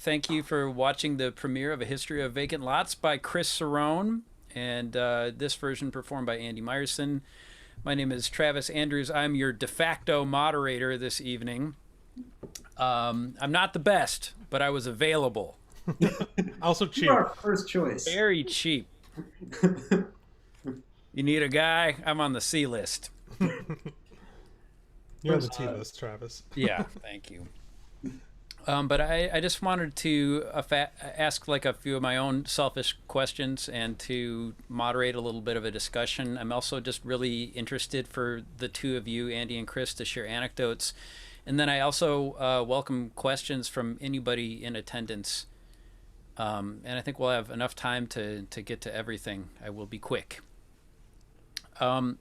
Thank you for watching the premiere of A History of Vacant Lots by Chris Cerrone, and this version performed by Andy Meyerson. My name is Travis Andrews. I'm your de facto moderator this evening. I'm not the best, but I was available. Also You are cheap. our first choice. Very cheap. You need a guy? I'm on the C list. You're on the First, T list, Travis. Yeah, thank you. But I just wanted to ask like a few of my own selfish questions and to moderate a little bit of a discussion. I'm also just really interested for the two of you, Andy and Chris, to share anecdotes. And then I also welcome questions from anybody in attendance. And I think we'll have enough time to get to everything. I will be quick. So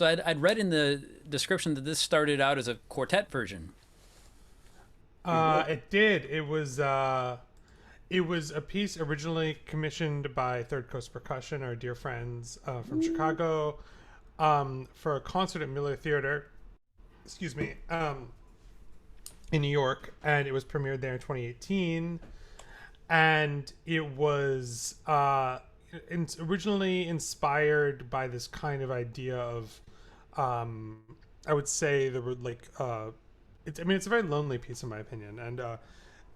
I'd read in the description that this started out as a quartet version. It did. It was a piece originally commissioned by Third Coast Percussion, our dear friends from Chicago, for a concert at Miller Theater. Excuse me. In New York, and it was premiered there in 2018. And it was originally inspired by this kind of idea of, I would say there were like it's a very lonely piece in my opinion, and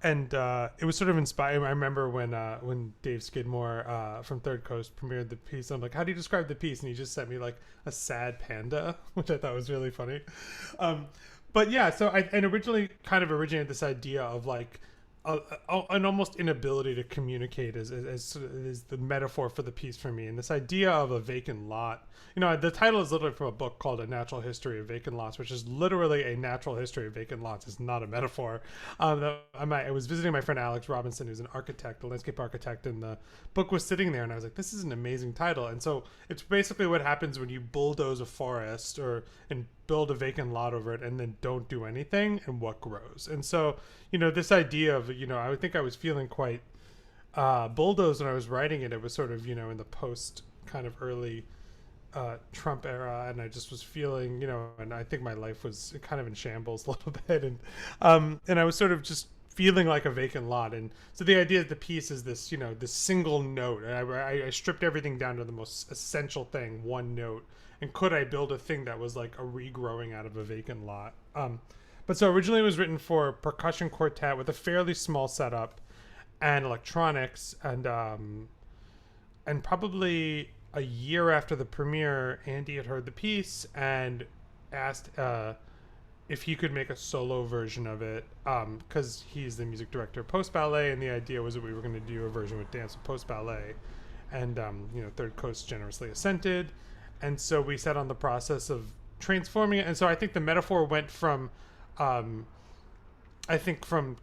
it was sort of inspired. I remember when Dave Skidmore from Third Coast premiered the piece. I'm like, how do you describe the piece? And he just sent me like a sad panda, which I thought was really funny. But yeah, so and originally kind of originated this idea of like an almost inability to communicate is the metaphor for the piece for me, and this idea of a vacant lot. The title is literally from a book called A Natural History of Vacant Lots, which is literally a natural history of vacant lots. It's not a metaphor. I was visiting my friend Alex Robinson, who's an architect, a landscape architect, and the book was sitting there, and I was like, this is an amazing title. And so it's basically what happens when you bulldoze a forest and build a vacant lot over it and then don't do anything, and what grows. And so, this idea of, I would think I was feeling quite bulldozed when I was writing it. It was sort of, in the post kind of early Trump era, and I just was feeling, and I think my life was kind of in shambles a little bit, and I was sort of just feeling like a vacant lot. And so the idea of the piece is this, this single note, and I stripped everything down to the most essential thing, one note. And could I build a thing that was like a regrowing out of a vacant lot? But so originally it was written for percussion quartet with a fairly small setup and electronics, and probably a year after the premiere, Andy had heard the piece and asked if he could make a solo version of it, because he's the music director of Post Ballet, and the idea was that we were going to do a version with dance with Post Ballet, and Third Coast generously assented, and so we set on the process of transforming it. And so I think the metaphor went from from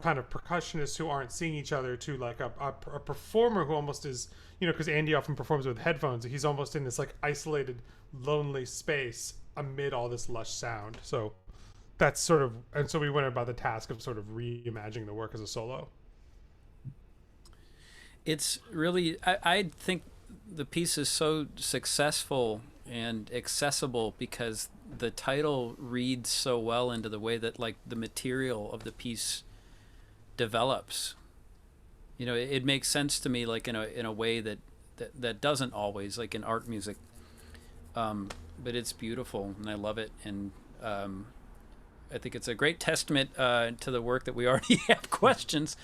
kind of percussionists who aren't seeing each other to like a performer who almost is, because Andy often performs with headphones. He's almost in this like isolated, lonely space amid all this lush sound. So that's sort of, and so we went about the task of sort of reimagining the work as a solo. It's really, I think the piece is so successful and accessible because the title reads so well into the way that like the material of the piece develops. It makes sense to me like in a way that doesn't always, like in art music. But it's beautiful and I love it, and I think it's a great testament to the work that we already have questions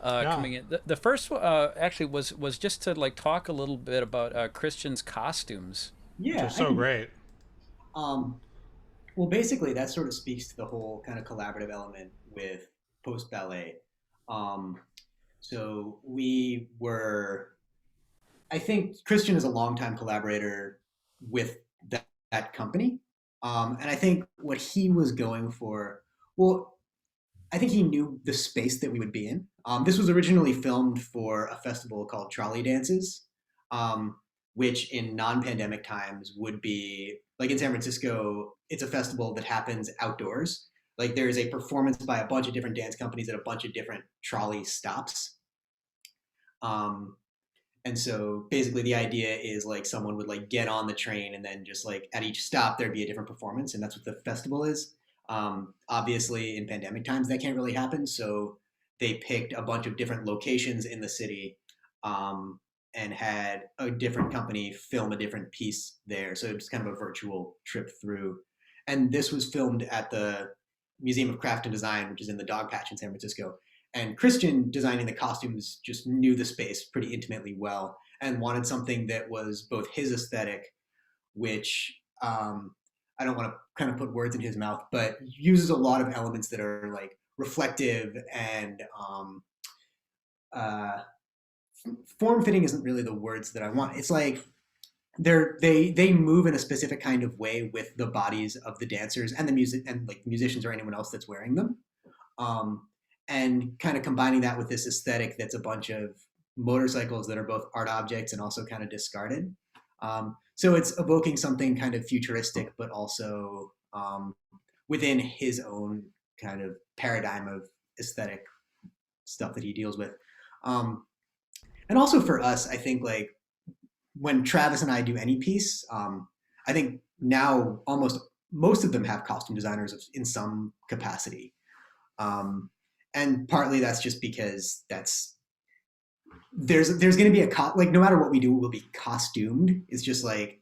coming in. The first one actually was just to like talk a little bit about Christian's costumes. Which are Yeah, I so can. great. Um, well, basically, that sort of speaks to the whole kind of collaborative element with post ballet. Um, so we were, I think Christian is a longtime collaborator with that company. And I think what he was going for, well, I think he knew the space that we would be in. This was originally filmed for a festival called Trolley Dances, um, which in non-pandemic times would be like in San Francisco. It's a festival that happens outdoors. Like there is a performance by a bunch of different dance companies at a bunch of different trolley stops. Um, and so basically the idea is like someone would like get on the train and then just like at each stop there'd be a different performance, and that's what the festival is. Obviously in pandemic times that can't really happen, so they picked a bunch of different locations in the city, um, and had a different company film a different piece there. So it was kind of a virtual trip through. And this was filmed at the Museum of Craft and Design, which is in the Dog Patch in San Francisco. And Christian, designing the costumes, just knew the space pretty intimately well and wanted something that was both his aesthetic, which I don't want to kind of put words in his mouth, but uses a lot of elements that are like reflective and uh, form fitting isn't really the words that I want. It's like they move in a specific kind of way with the bodies of the dancers and the music and like musicians or anyone else that's wearing them. Um, and kind of combining that with this aesthetic that's a bunch of motorcycles that are both art objects and also kind of discarded. So it's evoking something kind of futuristic, but also within his own kind of paradigm of aesthetic stuff that he deals with. Um, and also for us, I think like when Travis and I do any piece, I think now almost most of them have costume designers in some capacity. Um, and partly that's just because there's going to be like no matter what we do, it will be costumed. It's just like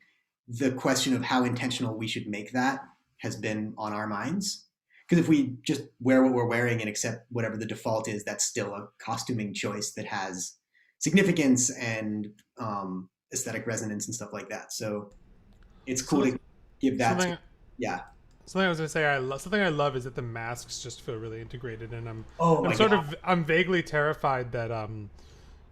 the question of how intentional we should make that has been on our minds. Because if we just wear what we're wearing and accept whatever the default is, that's still a costuming choice that has significance and aesthetic resonance and stuff like that. So it's cool to give that. Yeah. Something I was gonna say something I love is that the masks just feel really integrated, and I'm vaguely terrified that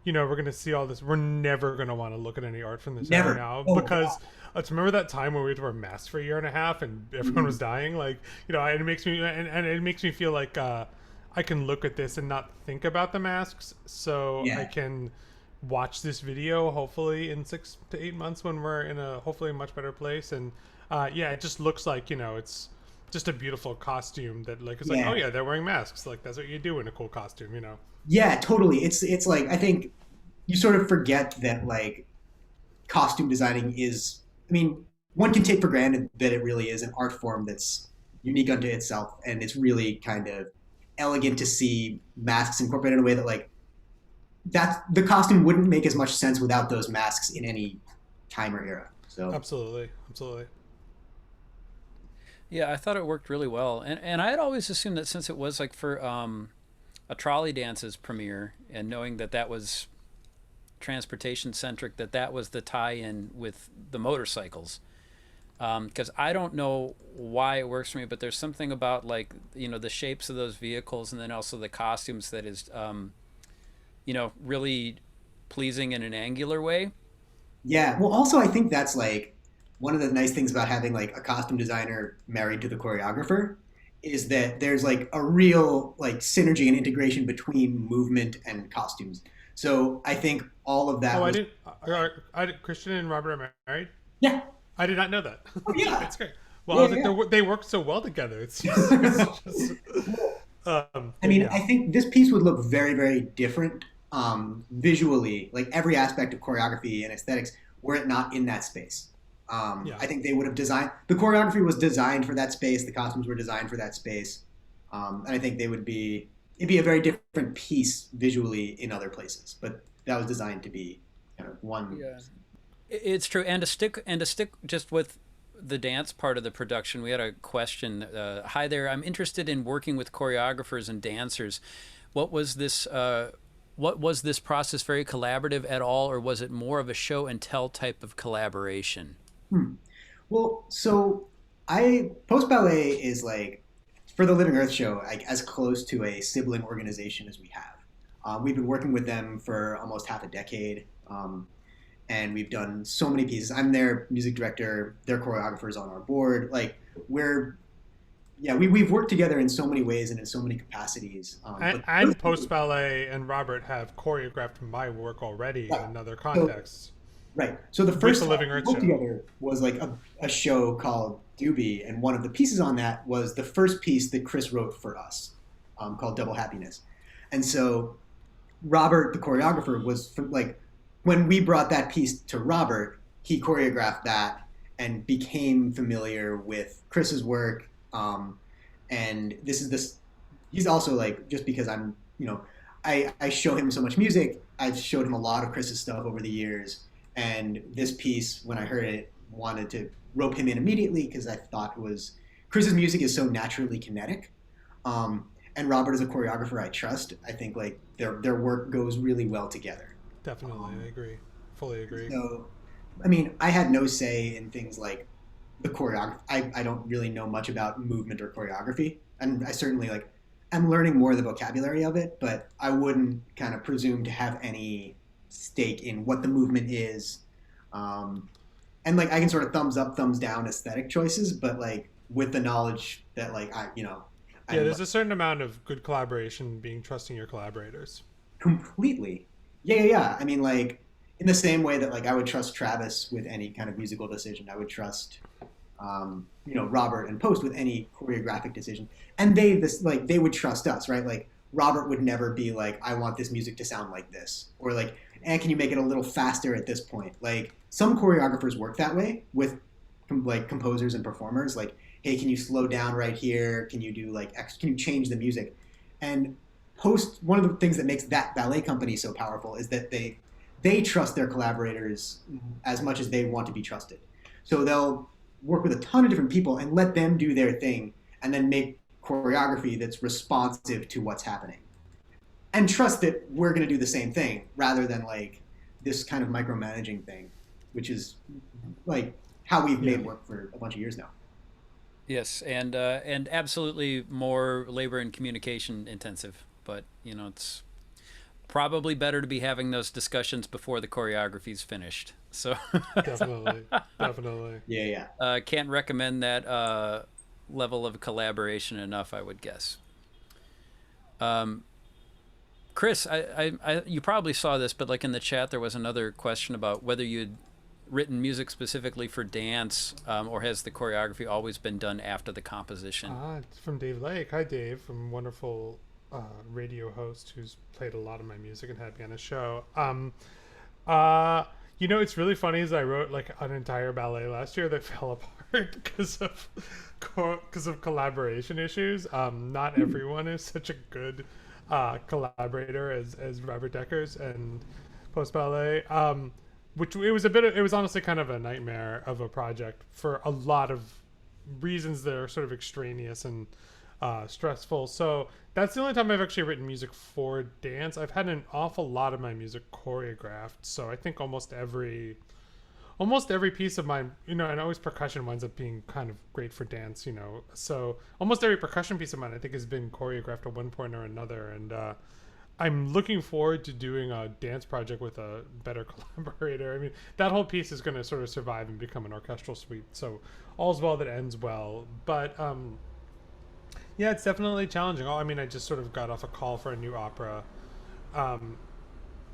we're gonna see all this. We're never gonna want to look at any art from this era now because let's remember that time when we had to wear masks for a year and a half and everyone was dying. Like it makes me and it makes me feel like I can look at this and not think about the masks, so I can watch this video hopefully in 6 to 8 months when we're in a hopefully much better place. And it just looks like it's just a beautiful costume that like it's like, oh yeah, they're wearing masks, like that's what you do in a cool costume. Yeah, totally. It's like I think you sort of forget that like costume designing is, I mean, one can take for granted that it really is an art form that's unique unto itself, and it's really kind of elegant to see masks incorporated in a way that like that the costume wouldn't make as much sense without those masks in any time or era. So absolutely. Yeah, I thought it worked really well, and I had always assumed that since it was like for a Trolley Dance's premiere, and knowing that was transportation centric, that was the tie-in with the motorcycles. Because I don't know why it works for me, but there's something about like the shapes of those vehicles, and then also the costumes that is really pleasing in an angular way. Yeah, well, also I think that's like one of the nice things about having like a costume designer married to the choreographer is that there's like a real like synergy and integration between movement and costumes. So I think all of that. Christian and Robert are married? Yeah. I did not know that. Oh, yeah. That's great. Well, they work so well together. It's just, I think this piece would look very, very different visually, like every aspect of choreography and aesthetics, were it not in that space. I think they would have designed, the choreography was designed for that space, the costumes were designed for that space, and I think it'd be a very different piece visually in other places, but that was designed to be kind of one. Yeah, it's true. And to stick just with the dance part of the production, we had a question. Hi there, I'm interested in working with choreographers and dancers. What was this process very collaborative at all, or was it more of a show and tell type of collaboration? Well, so Post Ballet is like, for the Living Earth show, like as close to a sibling organization as we have. We've been working with them for almost half a decade, and we've done so many pieces. I'm their music director, their choreographers on our board. Like we've worked together in so many ways and in so many capacities. And Post Ballet and Robert have choreographed my work already in another context. Right. So the first time we worked together was like a show called Doobie, and one of the pieces on that was the first piece that Chris wrote for us, called Double Happiness. And so Robert, the choreographer, was like, when we brought that piece to Robert, he choreographed that and became familiar with Chris's work. And he's also like, just because I'm, I show him so much music. I've showed him a lot of Chris's stuff over the years, and this piece, when I heard it, wanted to rope him in immediately because I thought it was Chris's music is so naturally kinetic, and Robert is a choreographer I trust. I think like their work goes really well together. Definitely, I agree. Fully agree. So, I mean, I had no say in things like the choreography. I don't really know much about movement or choreography, and I certainly like I'm learning more of the vocabulary of it, but I wouldn't kind of presume to have any stake in what the movement is. Um, and like I can sort of thumbs up, thumbs down aesthetic choices, but like with the knowledge that like Yeah, I'm there's a certain amount of good collaboration being trusting your collaborators. completely, yeah. I mean, like in the same way that like I would trust Travis with any kind of musical decision, I would trust Robert and Post with any choreographic decision, and they would trust us, right? Like Robert would never be like, I want this music to sound like this, or like, and can you make it a little faster at this point? Like some choreographers work that way with like composers and performers, like, hey, can you slow down right here? Can you do like can you change the music? And Post, one of the things that makes that ballet company so powerful is that they trust their collaborators as much as they want to be trusted. So they'll work with a ton of different people and let them do their thing and then make choreography that's responsive to what's happening. And trust that we're going to do the same thing rather than like this kind of micromanaging thing, which is like how we've Yeah. made work for a bunch of years now. Yes, and absolutely more labor and communication intensive. But it's probably better to be having those discussions before the choreography's finished. So Definitely, definitely. Yeah. can't recommend that level of collaboration enough, I would guess. Chris, you probably saw this, but like in the chat, there was another question about whether you'd written music specifically for dance, or has the choreography always been done after the composition? It's from Dave Lake. Hi, Dave, from wonderful radio host who's played a lot of my music and had me on a show. It's really funny is I wrote like an entire ballet last year that fell apart because of collaboration issues. Not everyone is such a good collaborator as Robert Deckers and Post Ballet. Which it was honestly kind of a nightmare of a project for a lot of reasons that are sort of extraneous and stressful. So that's the only time I've actually written music for dance. I've had an awful lot of my music choreographed. So I think almost every piece of mine, and always percussion winds up being kind of great for dance, So almost every percussion piece of mine I think has been choreographed at one point or another. And I'm looking forward to doing a dance project with a better collaborator. I mean, that whole piece is going to sort of survive and become an orchestral suite. So all's well that ends well. But yeah, it's definitely challenging. I mean, I just sort of got off a call for a new opera. Um,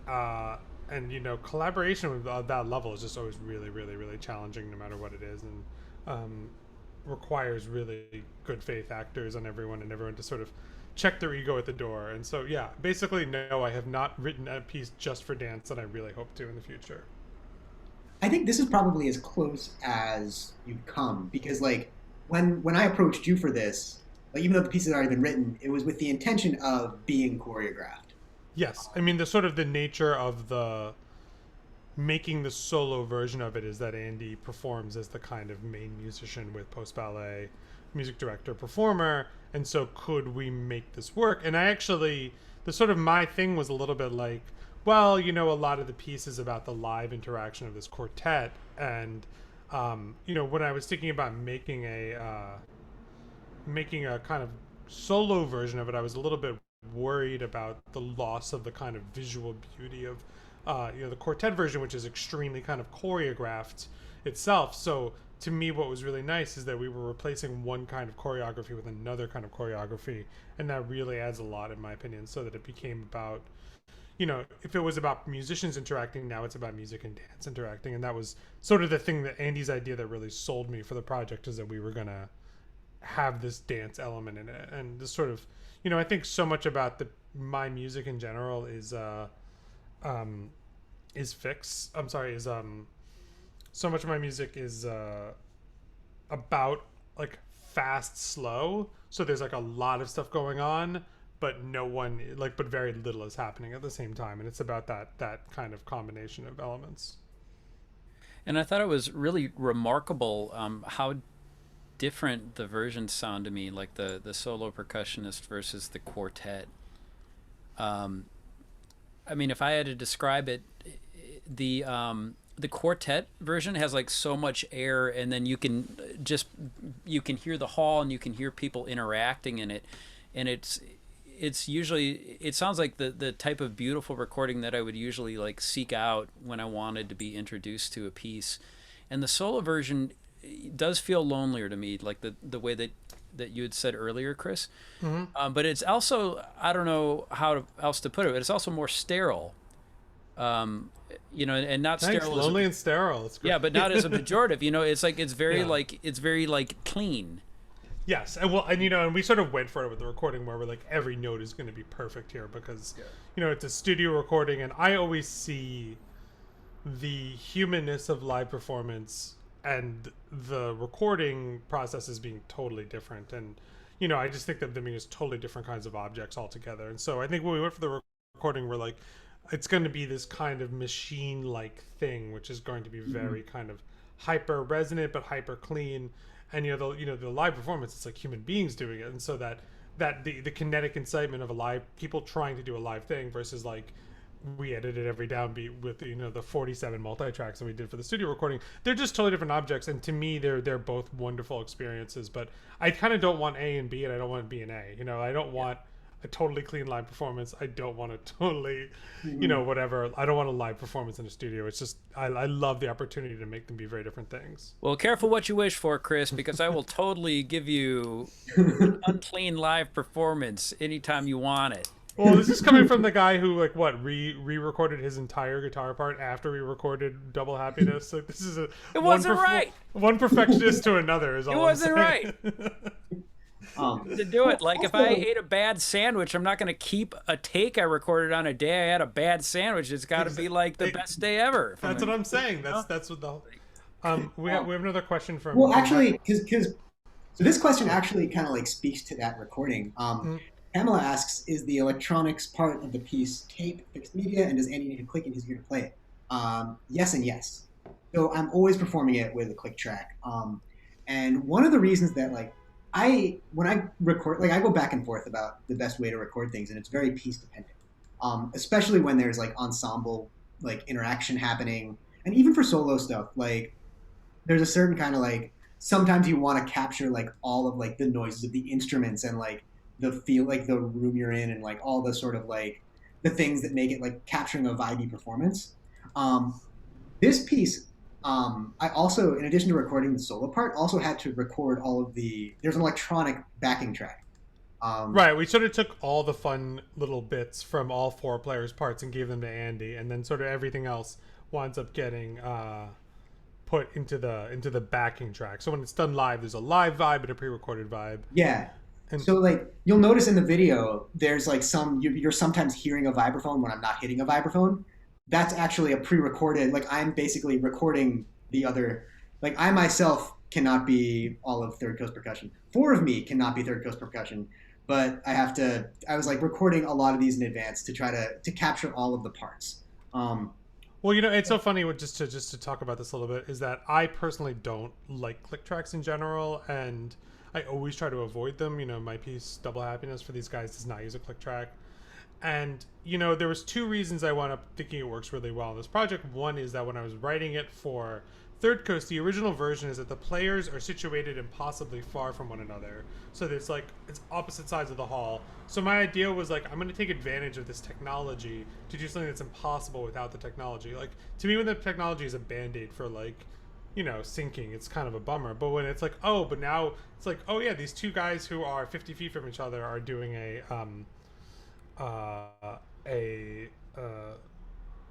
and collaboration with that level is just always really, really, really challenging no matter what it is. And requires really good faith actors on everyone and everyone to sort of check their ego at the door. And so, yeah, basically, no, I have not written a piece just for dance that I really hope to in the future. I think this is probably as close as you've come because like when I approached you for this, like even though the piece had already been written, it was with the intention of being choreographed. Yes, I mean, the sort of the nature of the making the solo version of it is that Andy performs as the kind of main musician with Post Ballet, music director, performer, and so could we make this work? And I actually, the sort of my thing was a little bit like, well, a lot of the pieces about the live interaction of this quartet, and when I was thinking about making a kind of solo version of it, I was a little bit worried about the loss of the kind of visual beauty of the quartet version, which is extremely kind of choreographed itself. So to me, what was really nice is that we were replacing one kind of choreography with another kind of choreography, and that really adds a lot, in my opinion, so that it became about, if it was about musicians interacting, now it's about music and dance interacting. And that was sort of the thing that Andy's idea that really sold me for the project, is that we were going to have this dance element in it. And this sort of, I think so much about my music in general is fixed. I'm sorry, is so much of my music is about like fast, slow. So there's like a lot of stuff going on, but no one like, but very little is happening at the same time, and it's about that kind of combination of elements. And I thought it was really remarkable how different the versions sound to me, like the solo percussionist versus the quartet. I mean, if I had to describe it, the quartet version has like so much air, and then you can hear the hall and you can hear people interacting in it, and it's usually, it sounds like the type of beautiful recording that I would usually like seek out when I wanted to be introduced to a piece. And the solo version does feel lonelier to me, like the way that you had said earlier, Chris. But it's also, I don't know else to put it, but it's also more sterile. And not Thanks, sterile. Lonely and sterile. It's great. Yeah, but not as a pejorative. It's like it's very Yeah. it's very like clean. Yes, and well, and we sort of went for it with the recording where we're like, every note is going to be perfect here because it's a studio recording, and I always see the humanness of live performance and the recording process as being totally different. And I just think that them being just totally different kinds of objects altogether. And so I think when we went for the recording, we're like, it's going to be this kind of machine-like thing, which is going to be very kind of hyper resonant but hyper clean. And the live performance, it's like human beings doing it, and so that the kinetic incitement of a live, people trying to do a live thing versus like we edited every downbeat with the 47 multi-tracks that we did for the studio recording. They're just totally different objects, and to me they're both wonderful experiences. But I kind of don't want A and B, and I don't want B and A. I don't want a totally clean live performance. I don't want a totally whatever. I don't want a live performance in a studio. It's just I love the opportunity to make them be very different things. Well, careful what you wish for, Chris, because I will totally give you an unclean live performance anytime you want it. Well, this is coming from the guy who re-recorded his entire guitar part after we recorded Double Happiness. Like, this is It wasn't right. One perfectionist to another is all. It wasn't I'm saying. right. To do it, like if I ate a bad sandwich, I'm not going to keep a take I recorded on a day I had a bad sandwich. It's got to be like the best day ever. That's what I'm saying. That's what the. We have another question from. Well, actually, because so this question actually kind of like speaks to that recording. Pamela asks, "Is the electronics part of the piece tape, fixed media, and does Andy need to click in his ear to play it?" Yes and yes. So I'm always performing it with a click track. And one of the reasons that when I record, I go back and forth about the best way to record things, and it's very piece dependent. Especially when there's ensemble interaction happening, and even for solo stuff, there's a certain kind of sometimes you want to capture all of the noises of the instruments and the feel, the room you're in, and all the sort of the things that make it capturing a vibey performance. This piece, I also, in addition to recording the solo part, also had to record all of there's an electronic backing track. Right, we sort of took all the fun little bits from all four players' parts and gave them to Andy, and then sort of everything else winds up getting put into the backing track. So when it's done live, there's a live vibe and a pre-recorded vibe. Yeah. And so you'll notice in the video, there's you're sometimes hearing a vibraphone when I'm not hitting a vibraphone. That's actually a pre-recorded, I'm basically recording the other, I myself cannot be all of Third Coast Percussion. 4 of me cannot be Third Coast Percussion, but I was recording a lot of these in advance to try to capture all of the parts. Well, it's so funny just to talk about this a little bit, is that I personally don't like click tracks in general, and I always try to avoid them. My piece Double Happiness for these guys does not use a click track. And, there was 2 reasons I wound up thinking it works really well in this project. One is that when I was writing it for Third Coast, the original version is that the players are situated impossibly far from one another. So it's it's opposite sides of the hall. So my idea was I'm going to take advantage of this technology to do something that's impossible without the technology. To me, when the technology is a band-aid for syncing, it's kind of a bummer. But when it's but now it's oh yeah, these 2 guys who are 50 feet from each other are doing a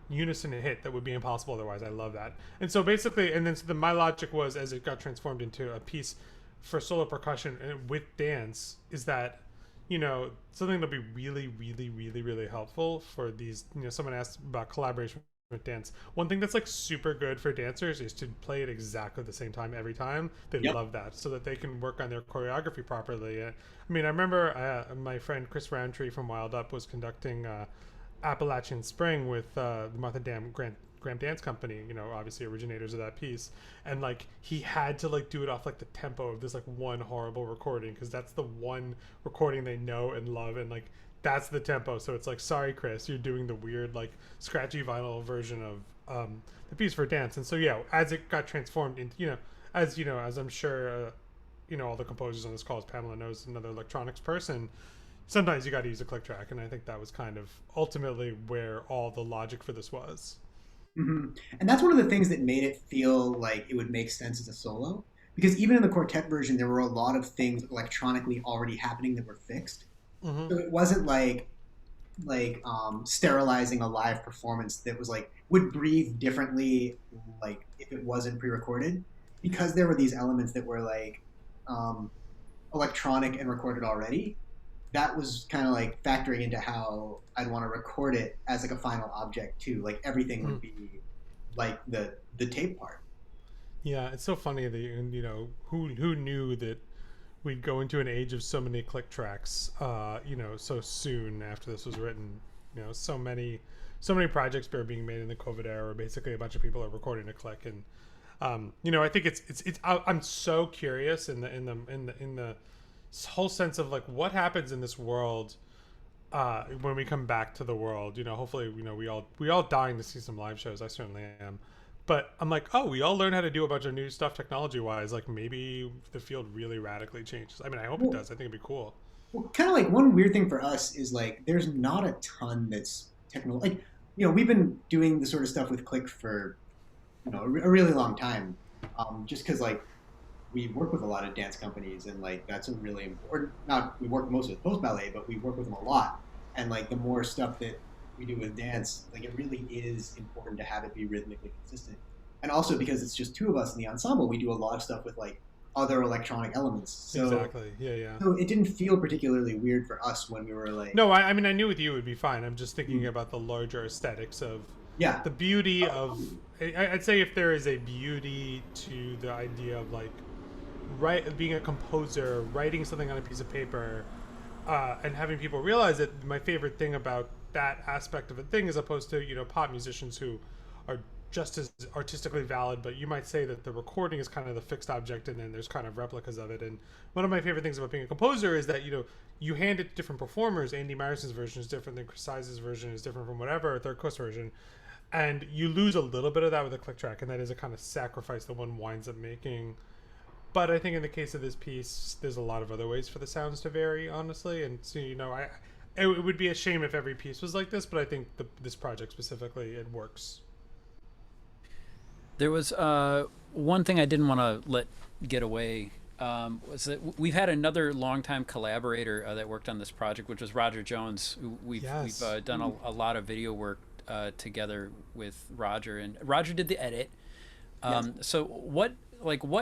unison hit that would be impossible otherwise. I love that. And so basically, my logic was, as it got transformed into a piece for solo percussion and with dance, is that something that'll be really, really, really, really helpful for these. Someone asked about collaboration dance. One thing that's like super good for dancers is to play it exactly the same time every time. They Yep. love that so that they can work on their choreography properly. I mean, I remember my friend Chris Roundtree from Wild Up was conducting Appalachian Spring with the Martha Graham Dance Company, you know, obviously originators of that piece. And like he had to like do it off like the tempo of this like one horrible recording because that's the one recording they know and love, and like that's the tempo. So it's like, sorry, Chris, you're doing the weird like scratchy vinyl version of the piece for dance. And so yeah, as it got transformed into, you know, as I'm sure all the composers on this call, as Pamela knows, another electronics person, sometimes you got to use a click track, and I think that was kind of ultimately where all the logic for this was. Hmm. And that's one of the things that made it feel like it would make sense as a solo. Because even in the quartet version, there were a lot of things electronically already happening that were fixed. Mm-hmm. So it wasn't sterilizing a live performance that was like would breathe differently like if it wasn't pre-recorded, because there were these elements that were like um, electronic and recorded already. That was kind of like factoring into how I'd want to record it as like a final object too. Like everything would Mm. be like the tape part. Yeah, it's so funny that who knew that we'd go into an age of so many click tracks, so soon after this was written. So many projects are being made in the COVID era where basically a bunch of people are recording a click. And I think I'm so curious in the whole sense of like what happens in this world when we come back to the world. Hopefully, we all dying to see some live shows. I certainly am. But I'm like, oh, we all learn how to do a bunch of new stuff technology wise. Like maybe the field really radically changes. I mean, I hope it Well, does. I think it'd be cool. well, kind of like one weird thing for us is like there's not a ton that's technical. Like we've been doing the sort of stuff with Click for a really long time. Just because like we work with a lot of dance companies, and like that's a really important. Not we work mostly with post ballet, but we work with them a lot. And like the more stuff that we do with dance, like it really is important to have it be rhythmically consistent. And also because it's just two of us in the ensemble, we do a lot of stuff with like other electronic elements. Exactly. Yeah, yeah. So it didn't feel particularly weird for us when we were like, No, I mean, I knew with you it would be fine. I'm just thinking about the larger aesthetics of yeah, the beauty of. I'd say if there is a beauty to the idea of like, being a composer, writing something on a piece of paper, and having people realize that my favorite thing about that aspect of a thing, as opposed to pop musicians who are just as artistically valid, but you might say that the recording is kind of the fixed object, and then there's kind of replicas of it. And one of my favorite things about being a composer is that you hand it to different performers. Andy Meyerson's version is different than Chris Size's version is different from whatever Third Coast version, and you lose a little bit of that with a click track, and that is a kind of sacrifice that one winds up making. But I think in the case of this piece, there's a lot of other ways for the sounds to vary, honestly. And so, it would be a shame if every piece was like this, but I think this project specifically, it works. There was one thing I didn't want to let get away. Was that we've had another longtime collaborator that worked on this project, which was Roger Jones. We've Yes. done a lot of video work together with Roger, and Roger did the edit. yes. So what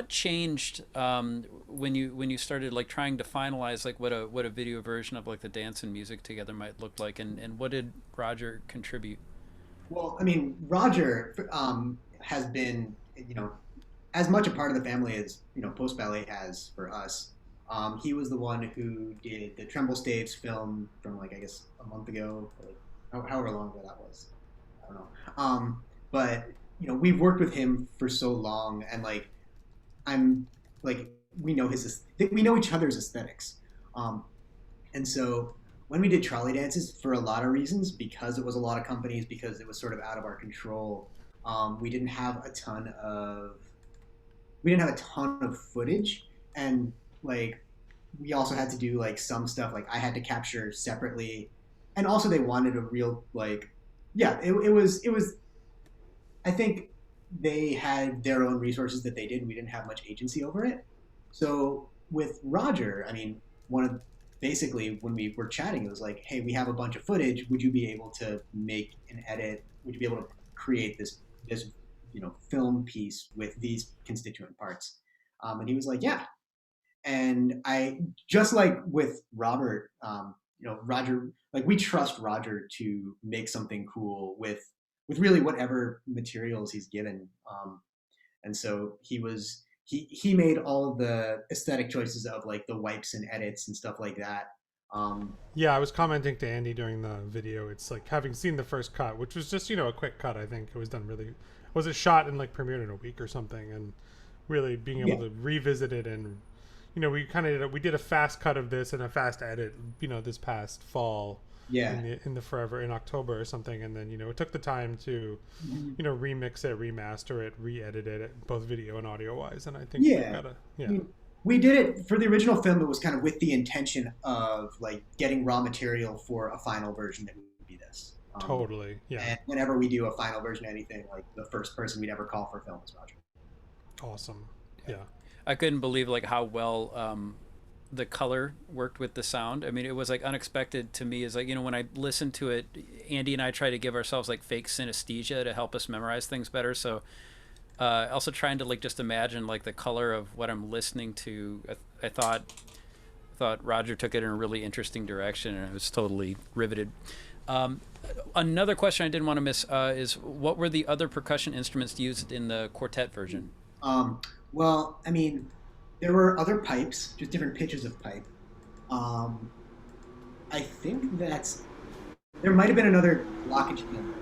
changed when you started like trying to finalize like what a video version of like the dance and music together might look like, and what did Roger contribute? Well, I mean, Roger has been, as much a part of the family as Post Ballet has for us. He was the one who did the Tremble Staves film from like I guess a month ago, or like however long ago that was. I don't know. But we've worked with him for so long, and like I'm like we know each other's aesthetics. Um, and so when we did trolley dances, for a lot of reasons, because it was a lot of companies, because it was sort of out of our control, we didn't have a ton of footage, and like we also had to do like some stuff like I had to capture separately, and also they wanted a real like yeah it was I think they had their own resources that they did. We didn't have much agency over it. So with Roger, I mean, one of basically when we were chatting, it was like, hey, we have a bunch of footage. Would you be able to make an edit? Would you be able to create this film piece with these constituent parts? And he was like, yeah. And I just like with Robert, Roger, like we trust Roger to make something cool with with really whatever materials he's given. And so he made all of the aesthetic choices of like the wipes and edits and stuff like that. Um, Yeah, I was commenting to Andy during the video. It's like having seen the first cut, which was just a quick cut. I think it was done really. Was it shot and like premiered in a week or something, and really being able yeah, to revisit it and we kind of we did a fast cut of this and a fast edit this past fall yeah. in the forever in October or something, and then it took the time to Mhm. remix it, remaster it, re-edit it, both video and audio wise, and I think we've Yeah. got a I yeah. mean, we did it for the original film. It was kind of with the intention of like getting raw material for a final version that would be this. Totally, yeah. And whenever we do a final version of anything, like the first person we'd ever call for film is Roger. Awesome. Yeah. Yeah. I couldn't believe like how well the color worked with the sound. I mean, it was like unexpected to me. Is like when I listened to it, Andy and I try to give ourselves like fake synesthesia to help us memorize things better. So also trying to like just imagine like the color of what I'm listening to. I thought Roger took it in a really interesting direction, and I was totally riveted. Um, Another question I didn't want to miss is what were the other percussion instruments used in the quartet version? Um, well, I mean, there were other pipes, just different pitches of pipe. Um, I think that's there might have been another blockage in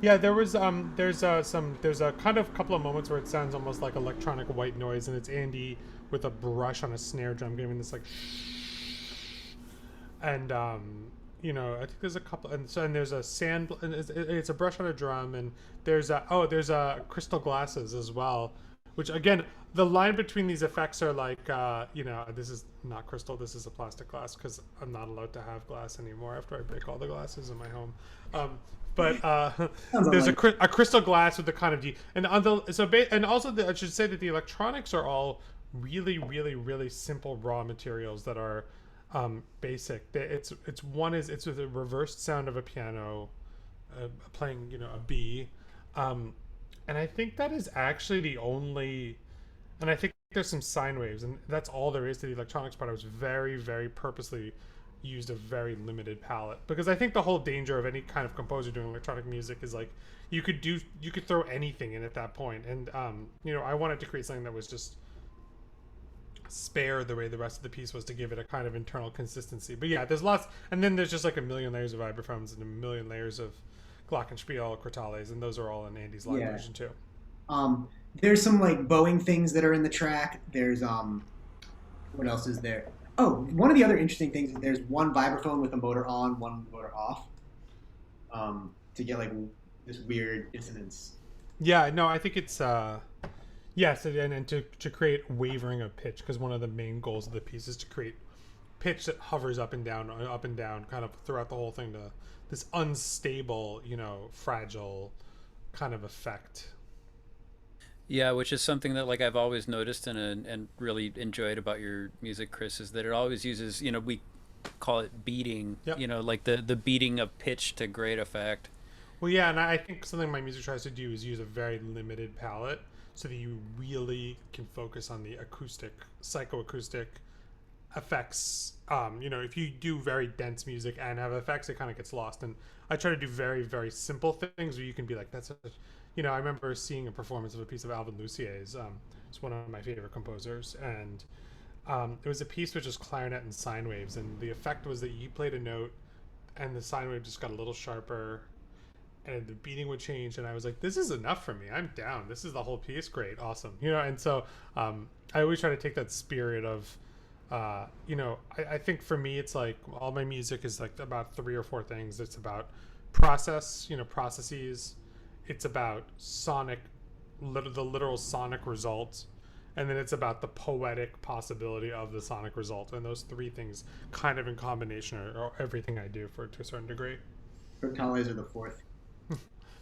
Yeah, there's a kind of couple of moments where it sounds almost like electronic white noise, and it's Andy with a brush on a snare drum giving this like and I think there's a couple, and there's a sand, and it's a brush on a drum, and there's crystal glasses as well, which again, the line between these effects are like, this is not crystal, this is a plastic glass, because I'm not allowed to have glass anymore after I break all the glasses in my home. But Sounds there's like a crystal glass with the kind of and on the and also I should say that the electronics are all really, really, really simple raw materials that are basic. It's with a reversed sound of a piano playing a B, and I think that is actually the only. And I think there's some sine waves, and that's all there is to the electronics part. I was very, very purposely used a very limited palette, because I think the whole danger of any kind of composer doing electronic music is like you could throw anything in at that point, and I wanted to create something that was just spare the way the rest of the piece was, to give it a kind of internal consistency. But yeah, there's lots, and then there's just like a million layers of vibraphones and a million layers of glockenspiel crotales, and those are all in Andy's live yeah. version too. Um, there's some like bowing things that are in the track. There's what else is there? Oh, one of the other interesting things is there's one vibraphone with a motor on, one motor off, to get like this weird dissonance. Yeah, no, I think it's yes, and to create wavering of pitch, because one of the main goals of the piece is to create pitch that hovers up and down, kind of throughout the whole thing, to this unstable, fragile kind of effect. Yeah, which is something that like I've always noticed and really enjoyed about your music, Chris, is that it always uses, we call it beating, Yep. Like the beating of pitch to great effect. Well, yeah, and I think something my music tries to do is use a very limited palette, so that you really can focus on the acoustic, psychoacoustic effects. If you do very dense music and have effects, it kind of gets lost. And I try to do very, very simple things where you can be like, that's a, I remember seeing a performance of a piece of Alvin Lucier's. It's one of my favorite composers, and it was a piece with just clarinet and sine waves, and the effect was that you played a note, and the sine wave just got a little sharper, and the beating would change, and I was like, this is enough for me, I'm down, this is the whole piece, great, awesome. And so I always try to take that spirit of I think for me it's like all my music is like about 3 or 4 things. It's about processes, it's about the literal sonic result, and then it's about the poetic possibility of the sonic result, and those 3 things kind of in combination are everything I do to a certain degree. Crotales are the fourth.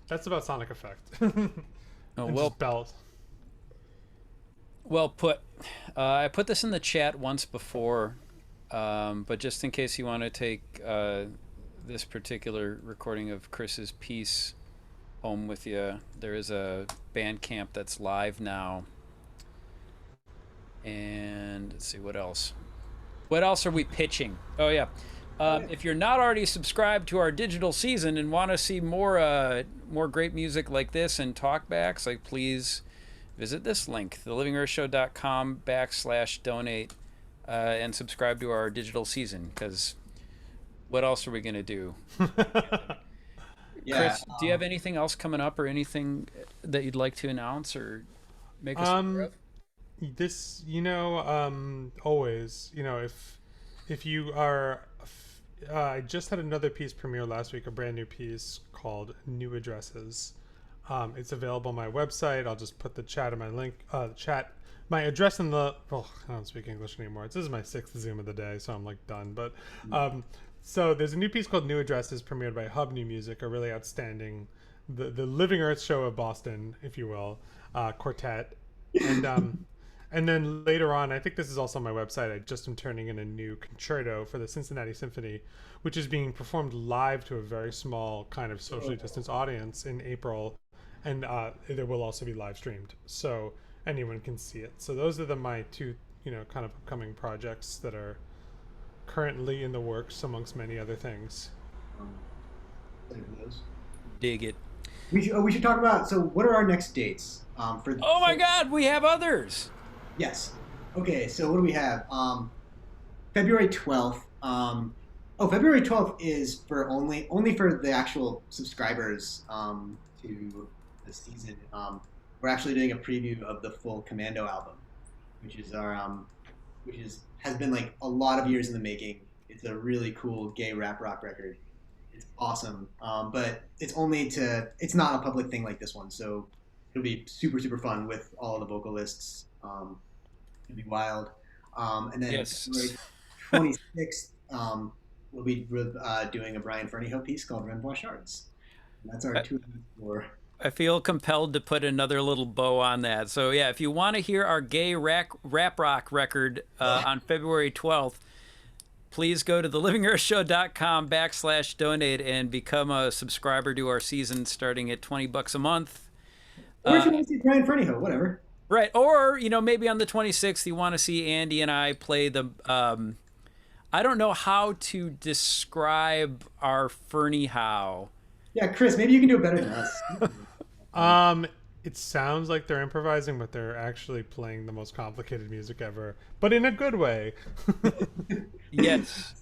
That's about sonic effect. Oh, And well, just bells. well put. I put this in the chat once before, but just in case you want to take this particular recording of Chris's piece home with you, there is a Bandcamp that's live now. And let's see, what else? What else are we pitching? Oh yeah, If you're not already subscribed to our digital season and want to see more great music like this and talkbacks, like please visit this link, thelivingearthshow.com/donate, and subscribe to our digital season. Because what else are we gonna do? Yeah. Chris, do you have anything else coming up or anything that you'd like to announce or make us aware of? This, always, if you are, I just had another piece premiere last week, a brand new piece called New Addresses. It's available on my website. I'll just put the chat in my link, my address in the, I don't speak English anymore. This is my 6th Zoom of the day, so I'm like done. But, so there's a new piece called New Addresses premiered by Hub New Music, a really outstanding, the Living Earth show of Boston, if you will, quartet. And then later on, I think this is also on my website, I just am turning in a new concerto for the Cincinnati Symphony, which is being performed live to a very small kind of socially distanced audience in April. And there will also be live streamed, so anyone can see it. So those are my two, kind of upcoming projects that are currently in the works, amongst many other things. Dig it. We should talk about. So, what are our next dates? Oh my God, we have others. Yes. Okay. So, what do we have? February 12th. February 12th is for only for the actual subscribers to the season. We're actually doing a preview of the full Commando album, which is has been like a lot of years in the making. It's a really cool gay rap rock record. It's awesome, but it's not a public thing like this one, so it'll be super super fun with all the vocalists. It'll be wild. And then February 26th, we'll be doing a Brian Fernyhough piece called Renbois Shards. And that's our 2 for. I feel compelled to put another little bow on that. So yeah, if you want to hear our gay rap rock record on February 12th, please go to thelivingearthshow.com/donate and become a subscriber to our season starting at $20 a month. Or if you want to see Brian Fernyhough, whatever. Right. Or, maybe on the 26th you want to see Andy and I play the I don't know how to describe our Fernyhow. Yeah, Chris, maybe you can do it better than us. It sounds like they're improvising, but they're actually playing the most complicated music ever, but in a good way. Yes.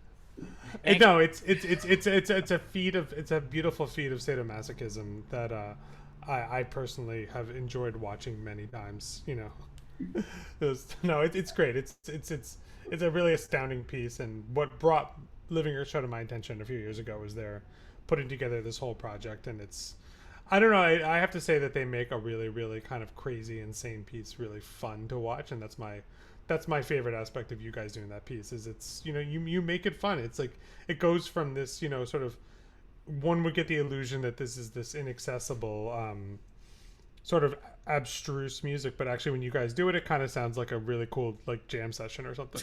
No, it's a beautiful feat of sadomasochism that I personally have enjoyed watching many times. It's great. It's a really astounding piece, and what brought Living Earth Show to my attention a few years ago was their putting together this whole project, and I don't know, I have to say that they make a really really kind of crazy insane piece really fun to watch, and that's my favorite aspect of you guys doing that piece, is it's you make it fun. It's like it goes from this sort of, one would get the illusion that this is this inaccessible sort of abstruse music, but actually when you guys do it, it kind of sounds like a really cool like jam session or something.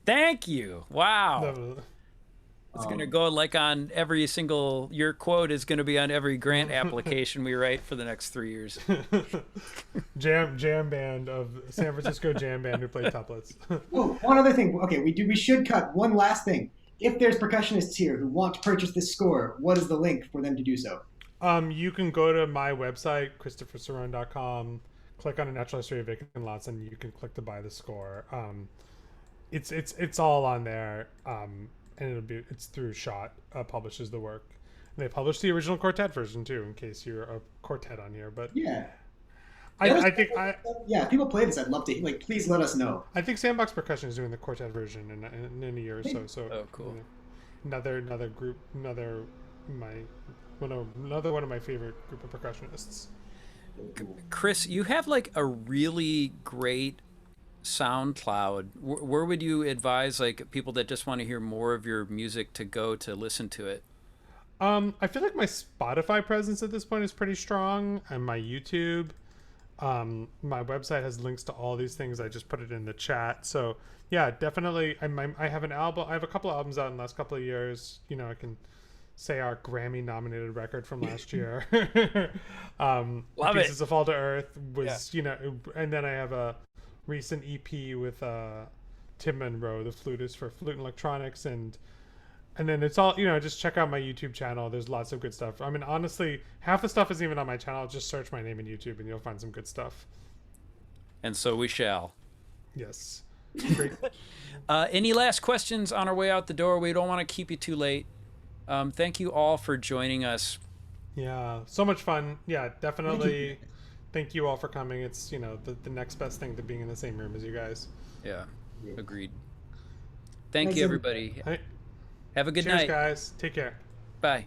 Thank you. Wow. No. It's going to go like on every single, your quote is going to be on every grant application we write for the next 3 years. jam band of San Francisco jam band who play tuplets. Oh, one other thing. Okay, we should cut one last thing. If there's percussionists here who want to purchase this score, what is the link for them to do so? You can go to my website, ChristopherCerrone.com, click on a natural history of vacant lots, and you can click to buy the score. It's all on there, and it's through Shot publishes the work. And they published the original quartet version too, in case you're a quartet on here. But yeah, I think if people play this, I'd love to. Like, please let us know. I think Sandbox Percussion is doing the quartet version in a year or so. So oh, cool. Another group, another one of my favorite group of percussionists. Chris, you have like a really great SoundCloud. Where would you advise like people that just want to hear more of your music to go to listen to it? I feel like my Spotify presence at this point is pretty strong, and my YouTube. My website has links to all these things. I just put it in the chat. So yeah, definitely. I have an album. I have a couple of albums out in the last couple of years. I can say our Grammy nominated record from last year. Love Pieces it. of Fall to Earth was, and then I have a recent EP with Tim Monroe, the flutist for Flute and Electronics, and then it's all, just check out my YouTube channel. There's lots of good stuff. I mean, honestly, half the stuff isn't even on my channel. Just search my name in YouTube and you'll find some good stuff. And so we shall. Yes. Great. Any last questions on our way out the door? We don't want to keep you too late. Thank you all for joining us. Yeah, so much fun. Yeah, definitely. Thank you all for coming. It's, the next best thing to being in the same room as you guys. Yeah, agreed. Thank you, everybody. Have a good night. Cheers, guys. Take care. Bye.